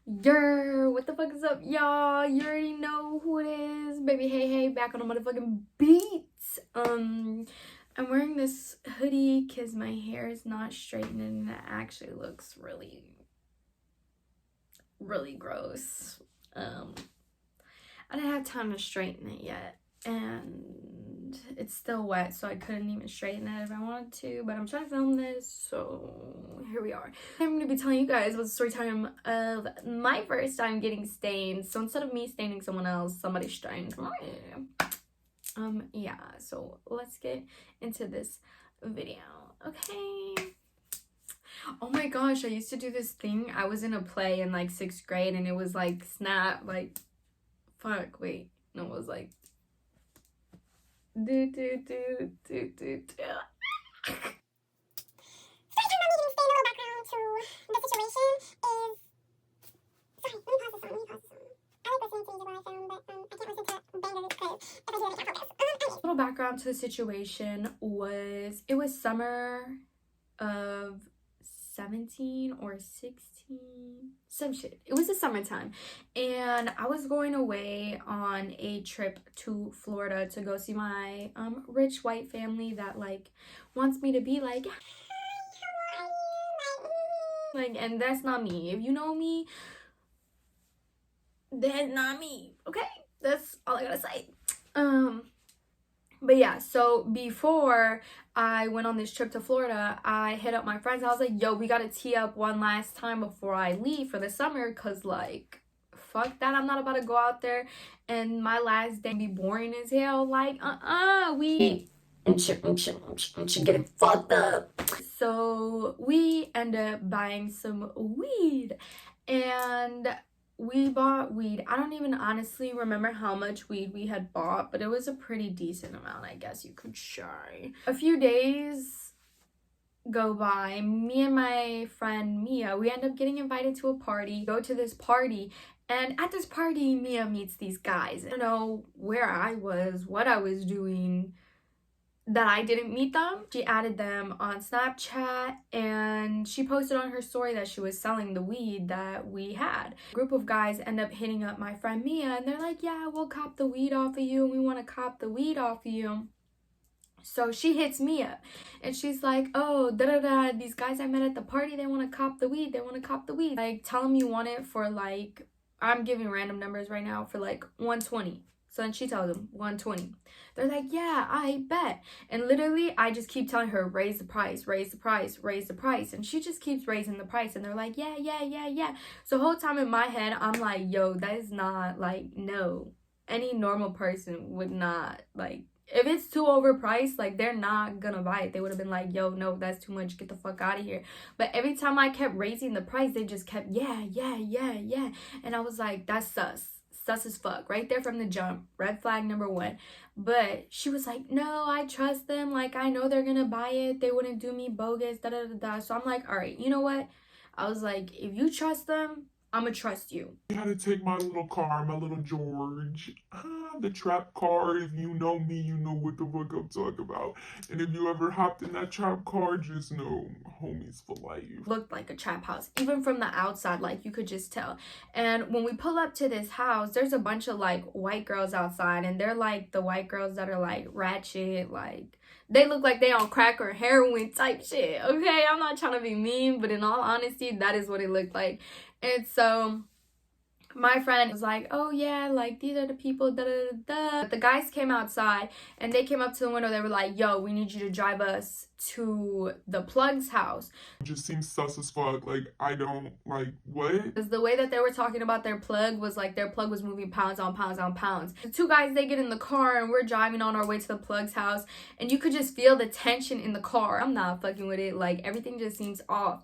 What the fuck is up, y'all? You already know who it is, baby. Hey, back on the motherfucking beats. I'm wearing this hoodie because my hair is not straightened and it actually looks really gross. I didn't have time to straighten it yet, and it's still wet, so I couldn't even straighten it if I wanted to, but I'm trying to film this, so here we are. I'm going to be telling you guys about the story time of my first time getting stained. So instead of me staining someone else, somebody stained me. Yeah, so let's get into this video. Okay. Oh my gosh, I used to do this thing. I was in a play in like 6th grade, and it was like snap, like fuck, wait, no, it was like do. Storytime not needing to stay a little background to the situation is... Sorry, let me pause this song. I like listening to music while I film, but I can't listen to bangers because if I do it, I can't focus. Little background to the situation was, it was summer of 17 or 16, some shit. It was the summertime, and I was going away on a trip to Florida to go see my rich white family that like wants me to be like, and that's not me. If you know me, that's not me. Okay, that's all I gotta say. But yeah, so before I went on this trip to Florida, I hit up my friends. I was like, yo, we gotta tee up one last time before I leave for the summer, because like, fuck that, I'm not about to go out there and my last day be boring as hell. Like, we get it fucked up. So we end up buying some weed, and we bought weed. I don't even honestly remember how much weed we had bought, but it was a pretty decent amount, I guess you could say. A few days go by. Me and my friend Mia, we end up getting invited to a party. Go to this party, and at this party, Mia meets these guys. I don't know where I was, what I was doing, that I didn't meet them. She added them on Snapchat, and she posted on her story that she was selling the weed that we had. A group of guys end up hitting up my friend Mia, and they're like, yeah, we'll cop the weed off of you, and we want to cop the weed off of you. So she hits me up, and she's like, oh, these guys I met at the party, they want to cop the weed, like, tell them you want it for like, I'm giving random numbers right now, for like 120. So then she tells them 120. They're like, yeah, I bet. And literally, I just keep telling her, raise the price. And she just keeps raising the price. And they're like, yeah. So the whole time in my head, I'm like, yo, that is not, like, no. Any normal person would not, like, if it's too overpriced, like, they're not gonna buy it. They would have been like, yo, no, that's too much. Get the fuck out of here. But every time I kept raising the price, they just kept, yeah. And I was like, that's sus as fuck right there from the jump. Red flag number 1. But she was like, no, I trust them, like, I know they're gonna buy it, they wouldn't do me bogus, So I'm like, all right, you know what, I was like, if you trust them, I'm gonna trust you. I had to take my little car, my little George, the trap car. If you know me, you know what the fuck I'm talking about. And if you ever hopped in that trap car, just know, homies for life. Looked like a trap house, even from the outside, like, you could just tell. And when we pull up to this house, there's a bunch of like white girls outside, and they're like the white girls that are like ratchet, like they look like they on crack or heroin type shit. Okay, I'm not trying to be mean, but in all honesty, that is what it looked like. And so my friend was like, oh yeah, like, these are the people, But the guys came outside, and they came up to the window. They were like, yo, we need you to drive us to the plug's house. It just seems sus as fuck. Like, I don't, like, what? Because the way that they were talking about their plug was like their plug was moving pounds on pounds. The two guys, they get in the car, and we're driving on our way to the plug's house, and you could just feel the tension in the car. I'm not fucking with it. Like, everything just seems off.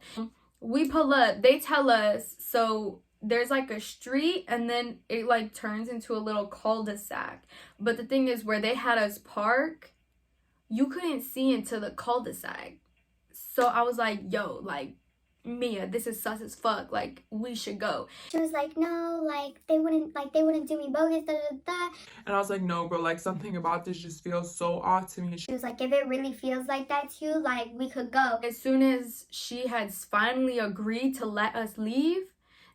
We pull up, they tell us, so there's like a street, and then it like turns into a little cul-de-sac. But the thing is, where they had us park, you couldn't see into the cul-de-sac. So I was like, yo, like, Mia, this is sus as fuck, like, we should go. She was like, no, like, they wouldn't do me bogus, And I was like, no, bro, like, something about this just feels so off to me. She was like, if it really feels like that to you, like, we could go. As soon as she had finally agreed to let us leave,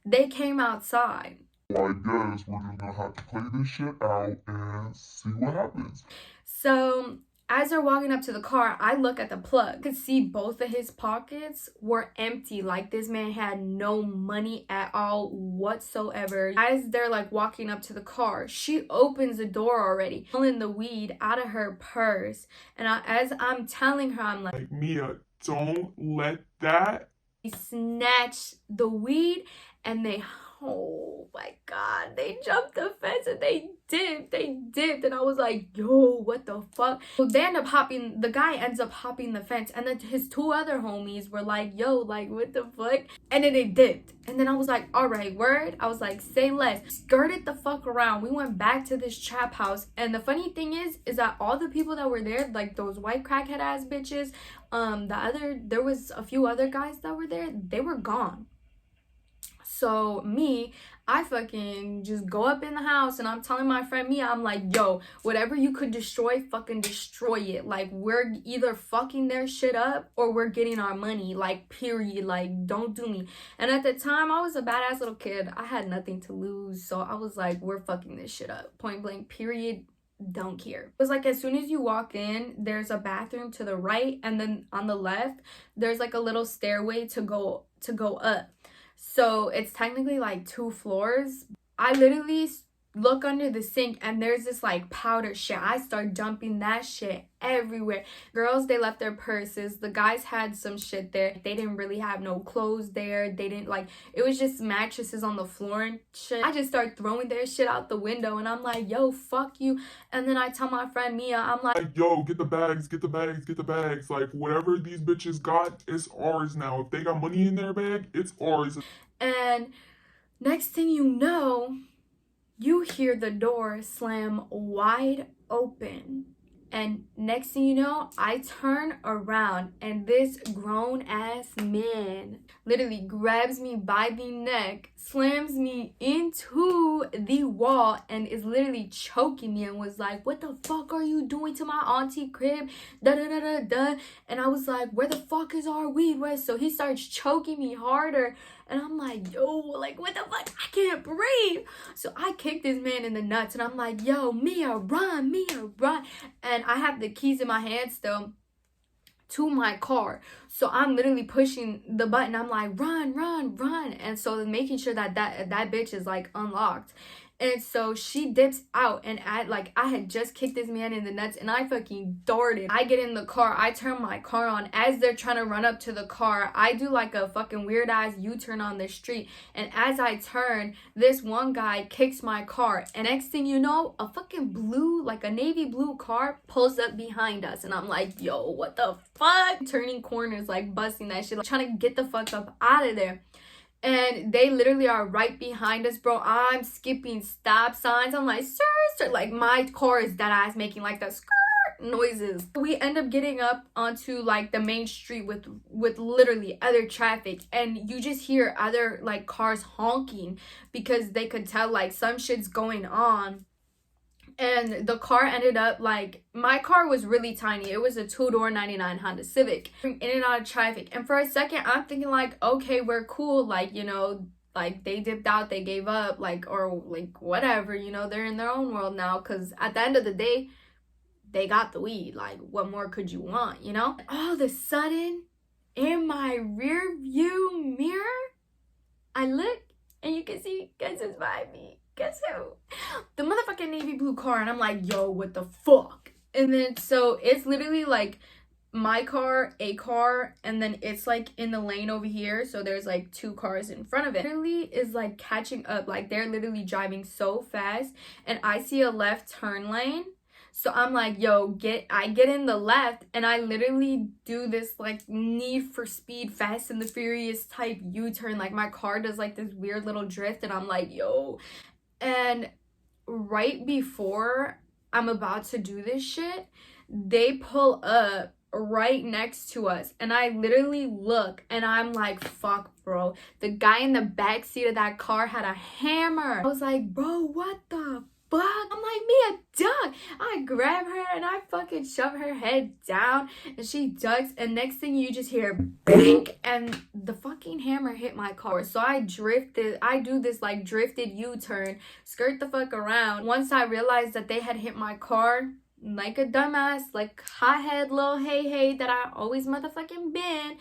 They came outside. Well, I guess we're just gonna have to play this shit out and see what happens. So as they're walking up to the car, I look at the plug. I could see both of his pockets were empty. Like this man had no money at all whatsoever. As they're like walking up to the car, she opens the door already, pulling the weed out of her purse. And as I'm telling her, I'm like, Mia, don't let that. they snatched the weed and they, oh my god, they jumped the fence and they dipped, and I was like, yo, what the fuck. So they end up hopping, the guy ends up hopping the fence, and then his two other homies were like, yo, like what the fuck, and then they dipped. And then I was like, all right, word. I was like, say less. Skirted the fuck around. We went back to this trap house, and the funny thing is that all the people that were there, like those white crackhead ass bitches, there was a few other guys that were there, they were gone. So me, I fucking just go up in the house and I'm telling my friend Mia, I'm like, yo, whatever you could destroy, fucking destroy it. Like, we're either fucking their shit up or we're getting our money. Like, period. Like, don't do me. And at the time, I was a badass little kid. I had nothing to lose. So I was like, we're fucking this shit up. Point blank, period. Don't care. It was like as soon as you walk in, there's a bathroom to the right, and then on the left, there's like a little stairway to go up. So it's technically like 2 floors. I literally look under the sink and there's this like powder shit. I start dumping that shit everywhere. Girls, they left their purses. The guys had some shit there. They didn't really have no clothes there. They didn't like, it was just mattresses on the floor and shit. I just start throwing their shit out the window and I'm like, yo, fuck you. And then I tell my friend Mia, I'm like, yo, get the bags, get the bags, get the bags. Like, whatever these bitches got, it's ours now. If they got money in their bag, it's ours. And next thing you know, you hear the door slam wide open. And next thing you know, I turn around and this grown ass man literally grabs me by the neck, slams me into the wall, and is literally choking me and was like, what the fuck are you doing to my auntie crib? Da da da da da. And I was like, where the fuck is our weed? Where? So he starts choking me harder. And I'm like, yo, like, what the fuck? I can't breathe. So I kick this man in the nuts and I'm like, yo, Mia, run, Mia, run. And I have the keys in my hand still to my car. So I'm literally pushing the button. I'm like, run, run, run. And so making sure that bitch is like unlocked. And so she dips out, and I had just kicked this man in the nuts and I fucking darted. I get in the car, I turn my car on. As they're trying to run up to the car, I do like a fucking weird ass U-turn on the street. And as I turn, this one guy kicks my car. And next thing you know, a fucking blue, like a navy blue car pulls up behind us. And I'm like, yo, what the fuck? Turning corners, like busting that shit, like trying to get the fuck up out of there. And they literally are right behind us, bro. I'm skipping stop signs. I'm like, sir. Like, my car is dead ass making like the skirt noises. We end up getting up onto like the main street with literally other traffic. And you just hear other like cars honking because they could tell like some shit's going on. And the car ended up like, my car was really tiny. It was a 2-door 99 Honda Civic. In and out of traffic. And for a second, I'm thinking like, okay, we're cool. Like, you know, like they dipped out, they gave up, like, or like whatever, you know, they're in their own world now. Because at the end of the day, they got the weed. Like, what more could you want, you know? All of a sudden, in my rear view mirror, I look and you can see, guess who's behind me? Guess who? The motherfucking navy blue car. And I'm like, yo, what the fuck? And then so it's literally like my car, a car, and then it's like in the lane over here. So there's like 2 cars in front of it. Literally is like catching up. Like they're literally driving so fast. And I see a left turn lane. So I'm like, yo, I get in the left and I literally do this like Need for Speed Fast and the Furious type U-turn. Like my car does like this weird little drift and I'm like, yo. And right before I'm about to do this shit, they pull up right next to us. And I literally look and I'm like, fuck, bro. The guy in the back seat of that car had a hammer. I was like, bro, what the fuck? I'm like, Mia, duck. I grab her and I fucking shove her head down and she ducks, and next thing you just hear bang, and the fucking hammer hit my car. So I do this like drifted U-turn, skirt the fuck around. Once I realized that they had hit my car, like a dumbass, like hothead little hey that I always motherfucking been,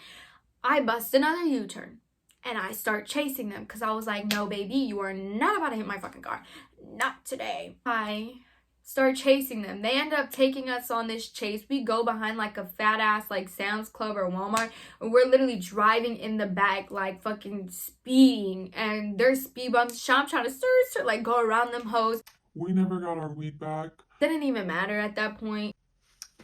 I bust another U-turn. And I start chasing them because I was like, no, baby, you are not about to hit my fucking car. Not today. I start chasing them. They end up taking us on this chase. We go behind like a fat ass like Sam's Club or Walmart. And we're literally driving in the back like fucking speeding. And there's speed bumps. I'm trying to like go around them hoes. We never got our weed back. Didn't even matter at that point.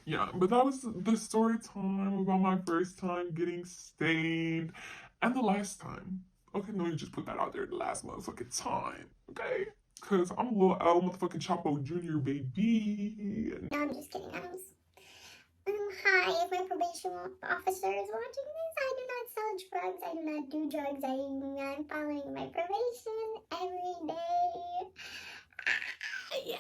Yeah, but that was the story time about my first time getting stained. And the last time. Okay, no, you just put that out there, the last motherfucking time. Okay? Because I'm a little L motherfucking Chapo Jr. baby. No, I'm just kidding. Hi, if my probation officer is watching this, I do not sell drugs. I do not do drugs. I'm following my probation every day. Yeah.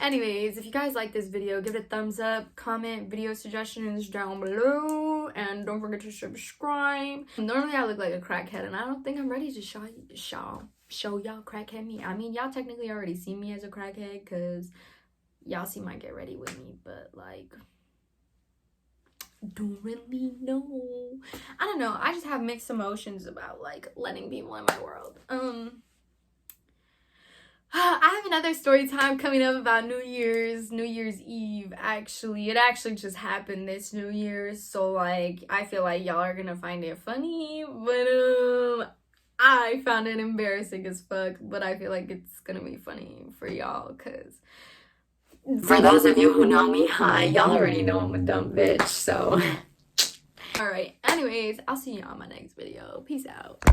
Anyways, if you guys like this video, give it a thumbs up, comment video suggestions down below, and don't forget to subscribe. Normally I look like a crackhead, and I don't think I'm ready to show y'all crackhead me. I mean, y'all technically already see me as a crackhead because y'all see my get ready with me, but like, don't really know. I don't know. I just have mixed emotions about like letting people in my world. I have another story time coming up about New Year's Eve. Actually, it actually just happened this New Year's, so like I feel like y'all are gonna find it funny, but I found it embarrassing as fuck, but I feel like it's gonna be funny for y'all, because for those of you who know me, hi, y'all already know I'm a dumb bitch, so alright, anyways, I'll see you on my next video. Peace out.